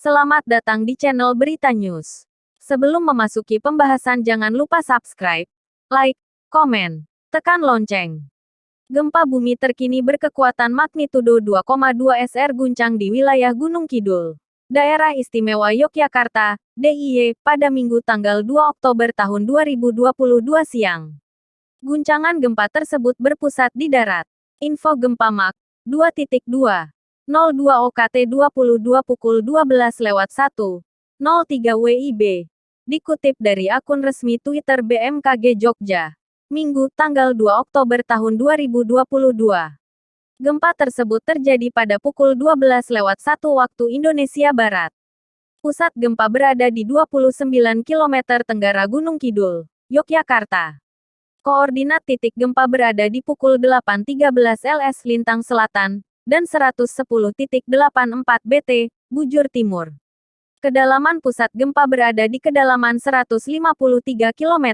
Selamat datang di channel Berita News. Sebelum memasuki pembahasan jangan lupa subscribe, like, komen, tekan lonceng. Gempa bumi terkini berkekuatan magnitudo 2,2 SR guncang di wilayah Gunung Kidul, Daerah Istimewa Yogyakarta, DIY, pada Minggu tanggal 2 Oktober tahun 2022 siang. Guncangan gempa tersebut berpusat di darat. Info gempa Mak 2.2. 02 OKT 22 pukul 12:01.03 WIB. Dikutip dari akun resmi Twitter BMKG Jogja. Minggu, tanggal 2 Oktober tahun 2022. Gempa tersebut terjadi pada pukul 12:01 waktu Indonesia Barat. Pusat gempa berada di 29 km tenggara Gunung Kidul, Yogyakarta. Koordinat titik gempa berada di pukul 8.13 LS Lintang Selatan, dan 110.84 BT, Bujur Timur. Kedalaman pusat gempa berada di kedalaman 153 km.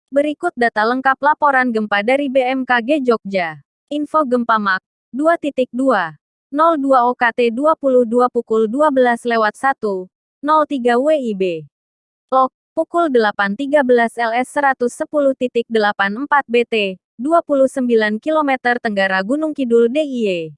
Berikut data lengkap laporan gempa dari BMKG Jogja. Info gempa Mak 2.2. 02 OKT 22 pukul 12:01.03 WIB. Log, pukul 8.13 LS 110.84 BT, 29 km tenggara Gunung Kidul DIY.